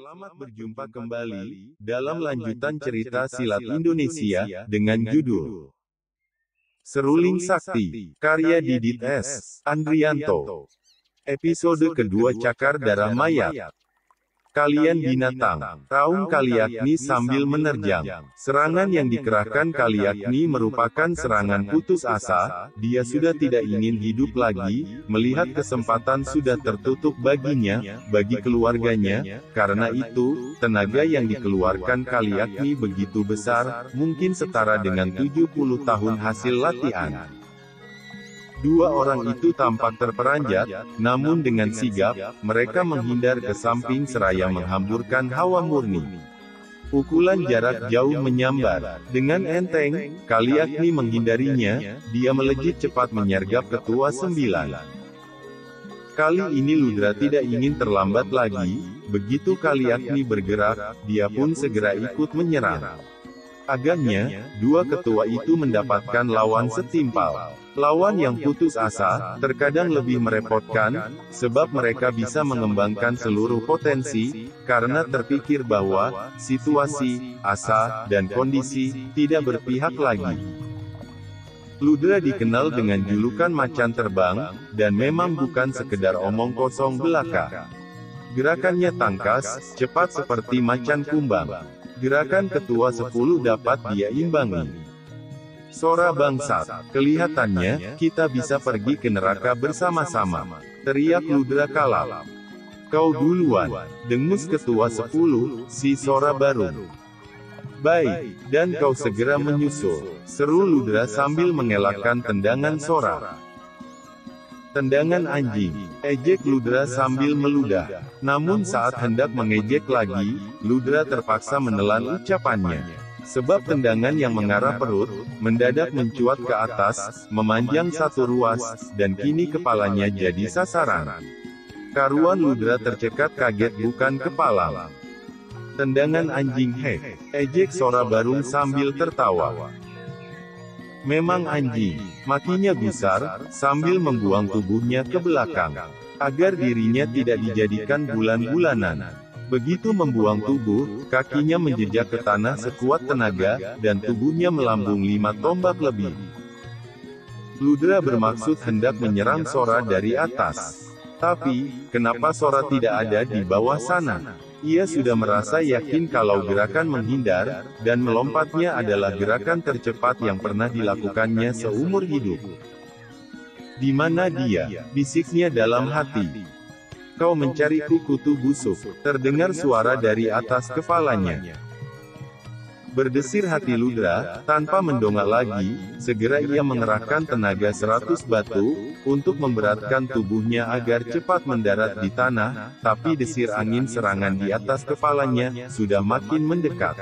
Selamat berjumpa kembali dalam lanjutan cerita silat Indonesia dengan judul Seruling Sakti, karya Didit S. Andrianto. Episode kedua, Cakar Darah Mayat. Kalian binatang, Raung Kaliakni sambil menerjang. Serangan yang dikerahkan Kaliakni merupakan serangan putus asa. Dia sudah tidak ingin hidup lagi, melihat kesempatan sudah tertutup baginya, bagi keluarganya. Karena itu, tenaga yang dikeluarkan Kaliakni begitu besar, mungkin setara dengan 70 tahun hasil latihan. Dua orang itu tampak terperanjat, namun dengan sigap, mereka menghindar ke samping seraya menghamburkan hawa murni. Pukulan jarak jauh menyambar. Dengan enteng, Kaliakni menghindarinya, dia melejit cepat menyergap ketua sembilan. Kali ini Ludra tidak ingin terlambat lagi, begitu Kaliakni bergerak, dia pun segera ikut menyerang. Agaknya, dua ketua itu mendapatkan lawan setimpal. Lawan yang putus asa, terkadang lebih merepotkan, sebab mereka bisa mengembangkan seluruh potensi, karena terpikir bahwa, situasi, asa, dan kondisi, tidak berpihak lagi. Ludra dikenal dengan julukan macan terbang, dan memang bukan sekedar omong kosong belaka. Gerakannya tangkas, cepat seperti macan kumbang. Gerakan ketua 10 dapat dia imbangi. Sora bangsat, kelihatannya, kita bisa pergi ke neraka bersama-sama. Teriak Ludra kalap. Kau duluan, dengus ketua 10, si Sora baru. Baik, dan kau segera menyusul, seru Ludra sambil mengelakkan tendangan Sora. Tendangan anjing, ejek Ludra sambil meludah. Namun saat hendak mengejek lagi, Ludra terpaksa menelan ucapannya. Sebab tendangan yang mengarah perut, mendadak mencuat ke atas, memanjang satu ruas, dan kini kepalanya jadi sasaran. Karuan Ludra tercekat kaget bukan kepala. Tendangan anjing, ejek Sora Barung sambil tertawa. Memang anjing, makinya gusar, sambil membuang tubuhnya ke belakang, agar dirinya tidak dijadikan bulan-bulanan. Begitu membuang tubuh, kakinya menjejak ke tanah sekuat tenaga, dan tubuhnya melambung 5 tombak lebih. Ludra bermaksud hendak menyerang Sora dari atas. Tapi, kenapa Sora tidak ada di bawah sana? Ia sudah merasa yakin kalau gerakan menghindar, dan melompatnya adalah gerakan tercepat yang pernah dilakukannya seumur hidup. Di mana dia? Bisiknya dalam hati. Kau mencari kutu busuk, terdengar suara dari atas kepalanya. Berdesir hati Ludra, tanpa mendongak lagi, segera ia mengerahkan tenaga 100 batu, untuk memberatkan tubuhnya agar cepat mendarat di tanah, tapi desir angin serangan di atas kepalanya, sudah makin mendekat.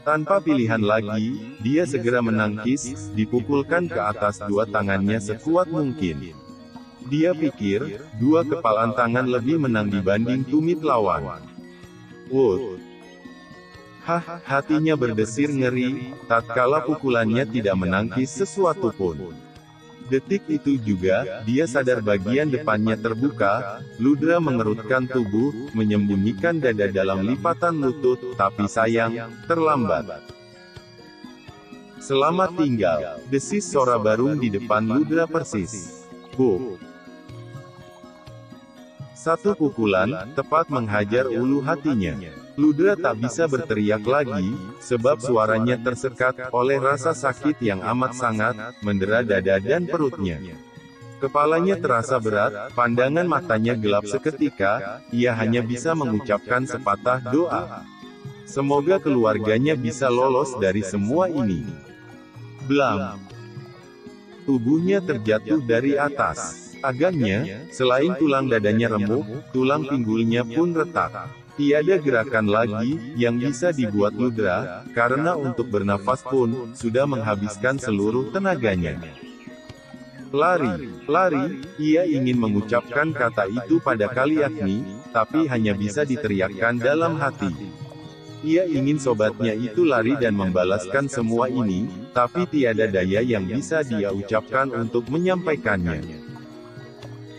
Tanpa pilihan lagi, dia segera menangkis, dipukulkan ke atas dua tangannya sekuat mungkin. Dia pikir, dua kepalan tangan lebih menang dibanding tumit lawan. Wot. Hatinya berdesir ngeri, tatkala pukulannya tidak menangkis sesuatu pun. Detik itu juga, dia sadar bagian depannya terbuka, Ludra mengerutkan tubuh, menyembunyikan dada dalam lipatan lutut, tapi sayang, terlambat. Selamat tinggal, desis Sora Barung di depan Ludra persis. Boom. Satu pukulan, tepat menghajar ulu hatinya. Ludra tak bisa berteriak lagi, sebab suaranya tersekat oleh rasa sakit yang amat sangat, mendera dada dan perutnya. Kepalanya terasa berat, pandangan matanya gelap seketika, ia hanya bisa mengucapkan sepatah doa. Semoga keluarganya bisa lolos dari semua ini. Blam. Tubuhnya terjatuh dari atas. Agaknya, selain tulang dadanya remuk, tulang pinggulnya pun retak. Tiada gerakan lagi yang bisa dibuat Ludra, karena untuk bernafas pun sudah menghabiskan seluruh tenaganya. Lari, lari, ia ingin mengucapkan kata itu pada Kaliakni, tapi hanya bisa diteriakkan dalam hati. Ia ingin sobatnya itu lari dan membalaskan semua ini, tapi tiada daya yang bisa dia ucapkan untuk menyampaikannya.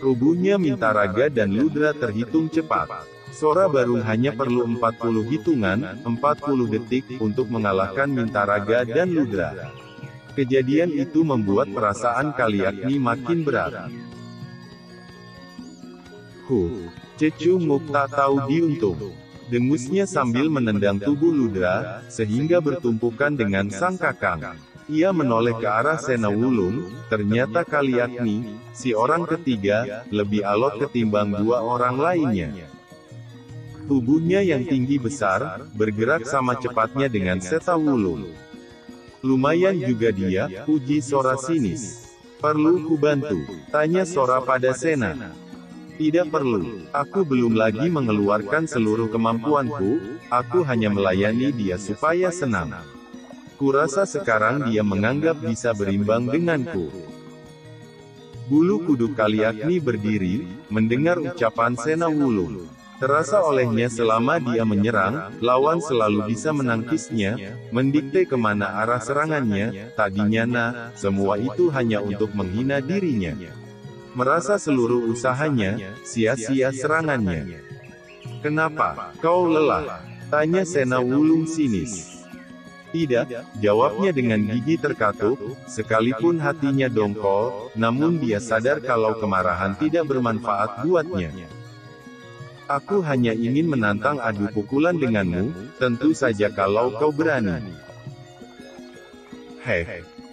Tubuhnya minta raga dan Ludra terhitung cepat. Sora Barung hanya perlu 40 hitungan, 40 detik, untuk mengalahkan Mintaraga dan Ludra. Kejadian itu membuat perasaan Kalyagni makin berat. Cecu Muk tak tahu diuntung. Dengusnya sambil menendang tubuh Ludra, sehingga bertumpukan dengan sang kakang. Ia menoleh ke arah Sena Wulung, ternyata Kalyagni, si orang ketiga, lebih alot ketimbang dua orang lainnya. Tubuhnya yang tinggi besar, bergerak sama cepatnya dengan Seta Wulung. Lumayan juga dia, puji Sora sinis. Perlu kubantu? Tanya Sora pada Sena. Tidak perlu, aku belum lagi mengeluarkan seluruh kemampuanku, aku hanya melayani dia supaya senang. Kurasa sekarang dia menganggap bisa berimbang denganku. Bulu kuduk Kalyagni berdiri, mendengar ucapan Sena Wulung. Terasa olehnya selama dia menyerang, lawan selalu bisa menangkisnya, mendikte kemana arah serangannya. Tadinya semua itu hanya untuk menghina dirinya. Merasa seluruh usahanya, sia-sia serangannya. Kenapa, kau lelah? Tanya Sena Wulung sinis. Tidak, jawabnya dengan gigi terkatup, sekalipun hatinya dongkol, namun dia sadar kalau kemarahan tidak bermanfaat buatnya. Aku hanya ingin menantang adu pukulan denganmu, tentu saja kalau kau berani.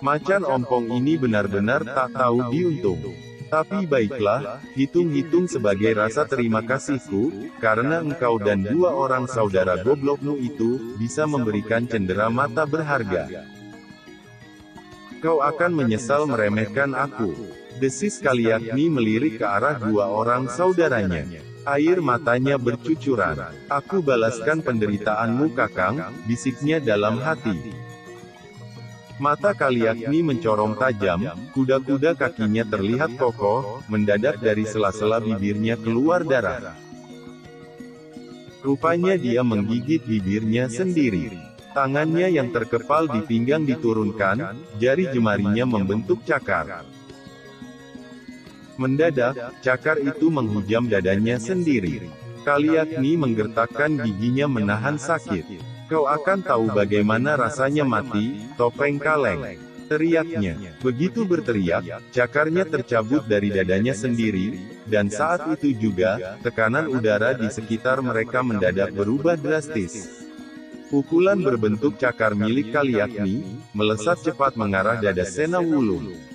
Macan ompong ini benar-benar tak tahu diuntung. Tapi baiklah, hitung-hitung sebagai rasa terima kasihku, karena engkau dan dua orang saudara goblokmu itu, bisa memberikan cendera mata berharga. Kau akan menyesal meremehkan aku. Desis Kalyagni melirik ke arah dua orang saudaranya. Air matanya bercucuran. Aku balaskan penderitaanmu kakang, bisiknya dalam hati. Mata Kalyagni mencorong tajam, kuda-kuda kakinya terlihat kokoh, mendadak dari sela-sela bibirnya keluar darah. Rupanya dia menggigit bibirnya sendiri. Tangannya yang terkepal di pinggang diturunkan, jari jemarinya membentuk cakar. Mendadak, cakar itu menghujam dadanya sendiri. Kalyagni menggertakkan giginya menahan sakit. Kau akan tahu bagaimana rasanya mati, topeng kaleng. Teriaknya. Begitu berteriak, cakarnya tercabut dari dadanya sendiri, dan saat itu juga, tekanan udara di sekitar mereka mendadak berubah drastis. Pukulan berbentuk cakar milik Kalyagni, melesat cepat mengarah dada Sena Wulung.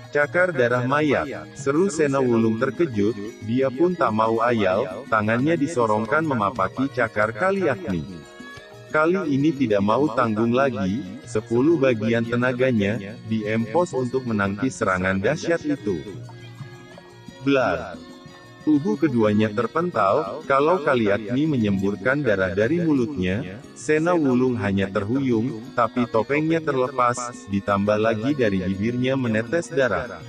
Cakar darah mayat, seru Sena Wulung terkejut, dia pun tak mau ayal, tangannya disorongkan memapaki cakar Kalyagni. Kali ini tidak mau tanggung lagi, 10 bagian tenaganya, diempos untuk menangkis serangan dahsyat itu. Blar. Tubuh keduanya terpental, kalau Kalyagni menyemburkan darah dari mulutnya, Sena Wulung hanya terhuyung, tapi topengnya terlepas, ditambah lagi dari bibirnya menetes darah.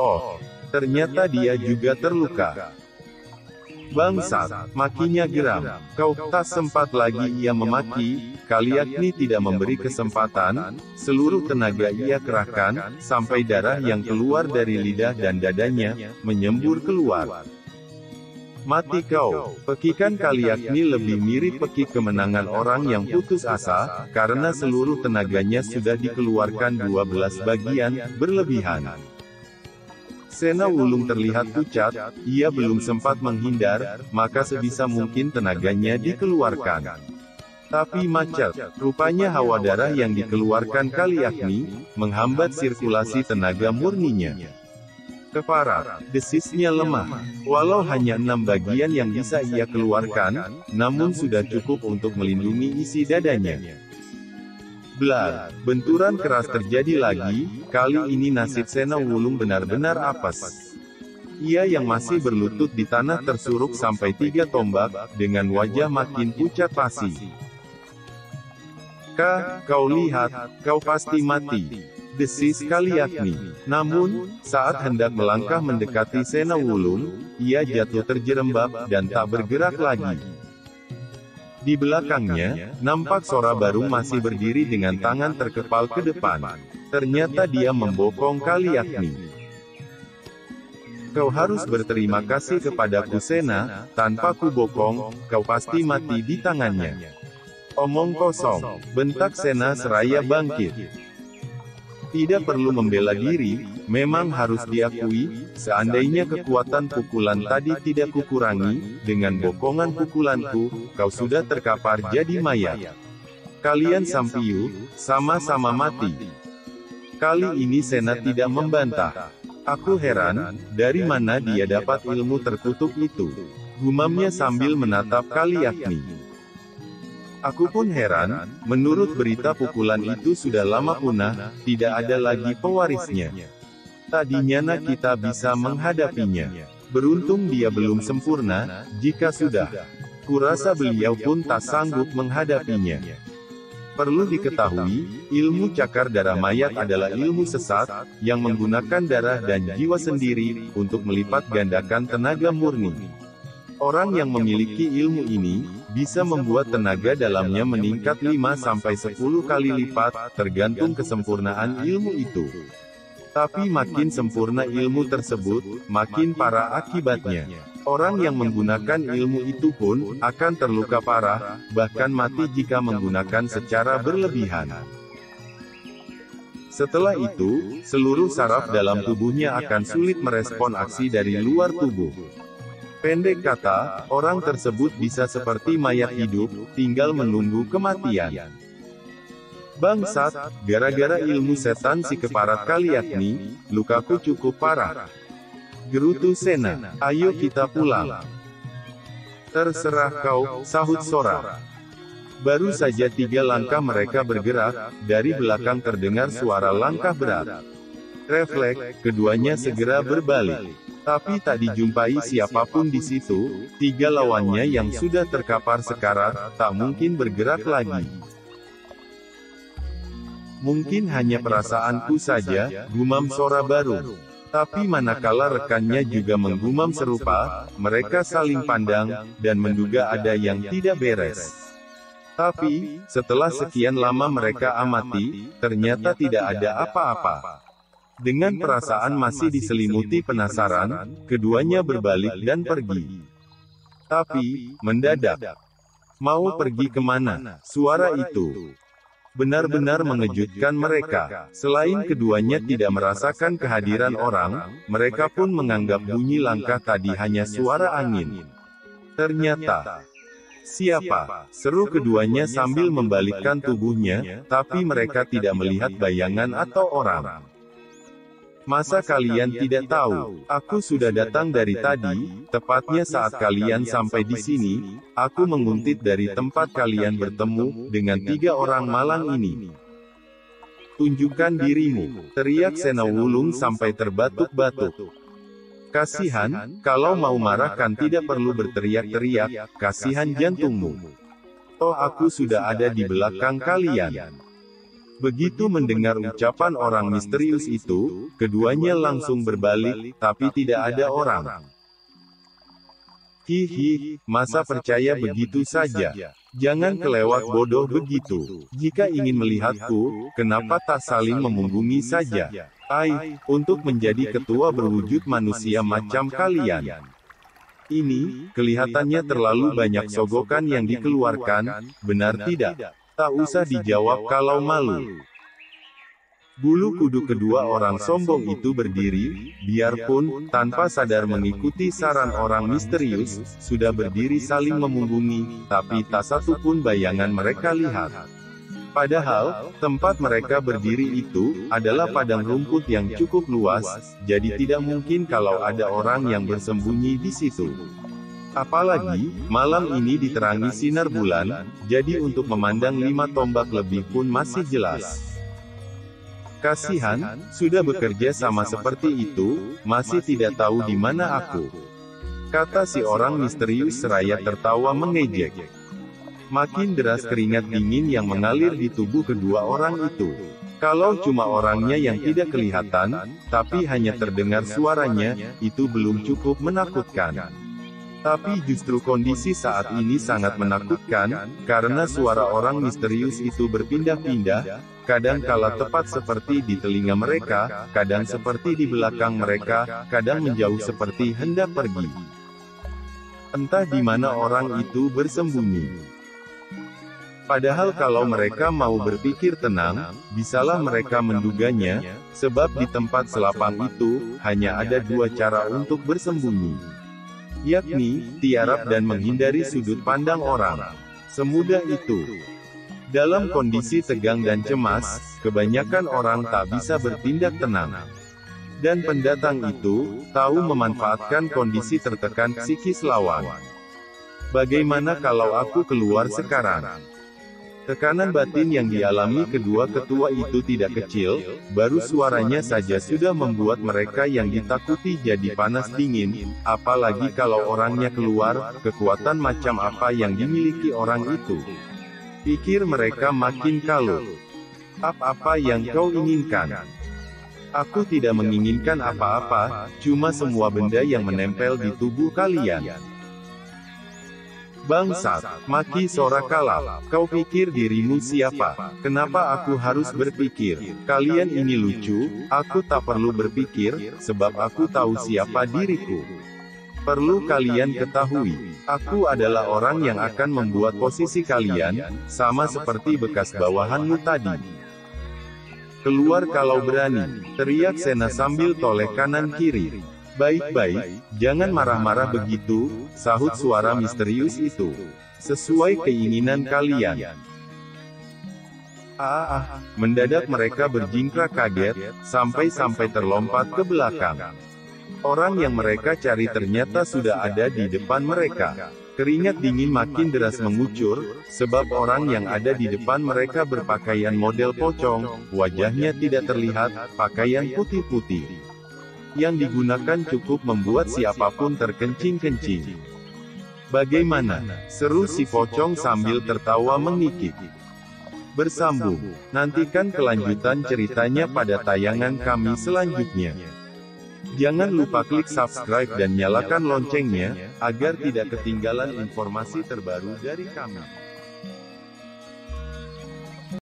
Oh, ternyata dia juga terluka. Bangsat, makinya geram. Kau tak sempat lagi ia memaki, Kalyagni tidak memberi kesempatan, seluruh tenaga ia kerahkan, sampai darah yang keluar dari lidah dan dadanya, menyembur keluar. Mati kau, pekikan Kalyagni lebih mirip pekik kemenangan orang yang putus asa, karena seluruh tenaganya sudah dikeluarkan 12 bagian, berlebihan. Sena Wulung terlihat pucat, ia belum sempat menghindar, maka sebisa mungkin tenaganya dikeluarkan. Tapi macet, rupanya hawa darah yang dikeluarkan Kalyagni, menghambat sirkulasi tenaga murninya. Keparat, desisnya lemah. Walau hanya 6 bagian yang bisa ia keluarkan, namun sudah cukup untuk melindungi isi dadanya. Blar, benturan keras terjadi lagi, kali ini nasib Sena Wulung benar-benar apes. Ia yang masih berlutut di tanah tersuruk sampai 3 tombak, dengan wajah makin pucat pasi. Kau lihat, kau pasti mati. Desis Kalyagni. Namun, saat hendak melangkah mendekati Sena Wulung, ia jatuh terjerembab, dan tak bergerak lagi. Di belakangnya, nampak Sora Barung masih berdiri dengan tangan terkepal ke depan. Ternyata dia membopong Kalyagni. Kau harus berterima kasih kepadaku Sena, tanpa ku bokong, kau pasti mati di tangannya. Omong kosong, bentak Sena seraya bangkit. Tidak perlu membela diri, memang harus diakui, seandainya kekuatan pukulan tadi tidak kukurangi, dengan bokongan pukulanku, kau sudah terkapar jadi mayat. Kalian Sampiyu, sama-sama mati. Kali ini Sena tidak membantah. Aku heran, dari mana dia dapat ilmu tertutup itu? Gumamnya sambil menatap Kaliakni. Aku pun heran, menurut berita pukulan itu sudah lama punah, tidak ada lagi pewarisnya. Tadinya kita bisa menghadapinya. Beruntung dia belum sempurna, jika sudah. Kurasa beliau pun tak sanggup menghadapinya. Perlu diketahui, ilmu cakar darah mayat adalah ilmu sesat, yang menggunakan darah dan jiwa sendiri, untuk melipat gandakan tenaga murni. Orang yang memiliki ilmu ini, bisa membuat tenaga dalamnya meningkat 5-10 kali lipat, tergantung kesempurnaan ilmu itu. Tapi makin sempurna ilmu tersebut, makin parah akibatnya. Orang yang menggunakan ilmu itu pun, akan terluka parah, bahkan mati jika menggunakan secara berlebihan. Setelah itu, seluruh saraf dalam tubuhnya akan sulit merespon aksi dari luar tubuh. Pendek kata, orang tersebut bisa seperti mayat hidup, tinggal menunggu kematian. Bangsat, gara-gara ilmu setan si keparat Kaliakni, lukaku cukup parah. Gerutu Sena, ayo kita pulang. Terserah kau, sahut Sora. Baru saja 3 langkah mereka bergerak, dari belakang terdengar suara langkah berat. Refleks, keduanya segera berbalik. Tapi tak dijumpai siapapun di situ, 3 lawannya yang sudah terkapar sekarat, tak mungkin bergerak lagi. Mungkin hanya perasaanku saja, gumam Sora baru. Tapi manakala rekannya juga menggumam serupa, mereka saling pandang, dan menduga ada yang tidak beres. Tapi, setelah sekian lama mereka amati, ternyata tidak ada apa-apa. Dengan perasaan masih diselimuti penasaran, keduanya berbalik dan pergi. Tapi, mendadak. Mau pergi kemana? Suara itu benar-benar mengejutkan mereka. Selain keduanya tidak merasakan kehadiran orang, mereka pun menganggap bunyi langkah tadi hanya suara angin. Ternyata, siapa? Seru keduanya sambil membalikkan tubuhnya, tapi mereka tidak melihat bayangan atau orang. Masa kalian tidak tahu? Aku sudah datang dari tadi, tepatnya saat kalian sampai di sini, aku menguntit dari tempat kalian bertemu, dengan 3 orang malang ini. Tunjukkan dirimu, teriak Sena Wulung sampai terbatuk-batuk. Kasihan, kalau mau marah kan tidak perlu berteriak-teriak, kasihan jantungmu. Oh, aku sudah ada di belakang kalian. Begitu mendengar ucapan orang misterius itu, keduanya langsung berbalik, tapi tidak ada orang. Hihi, masa percaya begitu saja? Jangan kelewat bodoh begitu. Jika ingin melihatku, kenapa tak saling memunggungi saja? Untuk menjadi ketua berwujud manusia macam kalian. Ini, kelihatannya terlalu banyak sogokan yang dikeluarkan, benar tidak? Tak usah dijawab kalau malu. Bulu kuduk kedua orang sombong itu berdiri, biarpun tanpa sadar mengikuti saran orang misterius, sudah berdiri saling memunggungi, tapi tak satu pun bayangan mereka lihat. Padahal, tempat mereka berdiri itu adalah padang rumput yang cukup luas, jadi tidak mungkin kalau ada orang yang bersembunyi di situ. Apalagi, malam ini diterangi sinar bulan, jadi untuk memandang 5 tombak lebih pun masih jelas. Kasihan, sudah bekerja sama seperti itu, masih tidak tahu di mana aku. Kata si orang misterius seraya tertawa mengejek. Makin deras keringat dingin yang mengalir di tubuh kedua orang itu. Kalau cuma orangnya yang tidak kelihatan, tapi hanya terdengar suaranya, itu belum cukup menakutkan. Tapi justru kondisi saat ini sangat menakutkan, karena suara orang misterius itu berpindah-pindah, kadang kala tepat seperti di telinga mereka, kadang seperti di belakang mereka, kadang menjauh seperti hendak pergi. Entah di mana orang itu bersembunyi. Padahal kalau mereka mau berpikir tenang, bisalah mereka menduganya, sebab di tempat selapang itu, hanya ada dua cara untuk bersembunyi. Yakni, tiarap dan menghindari sudut pandang orang. Semudah itu. Dalam kondisi tegang dan cemas, kebanyakan orang tak bisa bertindak tenang. Dan pendatang itu, tahu memanfaatkan kondisi tertekan psikis lawan. Bagaimana kalau aku keluar sekarang? Tekanan batin yang dialami kedua ketua itu tidak kecil, baru suaranya saja sudah membuat mereka yang ditakuti jadi panas dingin, apalagi kalau orangnya keluar, kekuatan macam apa yang dimiliki orang itu. Pikir mereka makin kalut. Apa yang kau inginkan? Aku tidak menginginkan apa-apa, cuma semua benda yang menempel di tubuh kalian. Bangsat, maki Sora Kalap, kau pikir dirimu siapa? Kenapa aku harus berpikir? Kalian ini lucu, aku tak perlu berpikir, sebab aku tahu siapa diriku. Perlu kalian ketahui, aku adalah orang yang akan membuat posisi kalian, sama seperti bekas bawahanmu tadi. Keluar kalau berani, teriak Sena sambil toleh kanan kiri. Baik-baik, jangan marah-marah begitu, sahut suara misterius itu. Sesuai keinginan kalian. Mendadak mereka berjingkrak kaget, sampai-sampai terlompat ke belakang. Orang yang mereka cari ternyata sudah ada di depan mereka. Keringat dingin makin deras mengucur, sebab orang yang ada di depan mereka berpakaian model pocong, wajahnya tidak terlihat, pakaian putih-putih. Yang digunakan cukup membuat siapapun terkencing-kencing. Bagaimana? Seru si pocong sambil tertawa mengikik. Bersambung. Nantikan kelanjutan ceritanya pada tayangan kami selanjutnya. Jangan lupa klik subscribe dan nyalakan loncengnya, agar tidak ketinggalan informasi terbaru dari kami.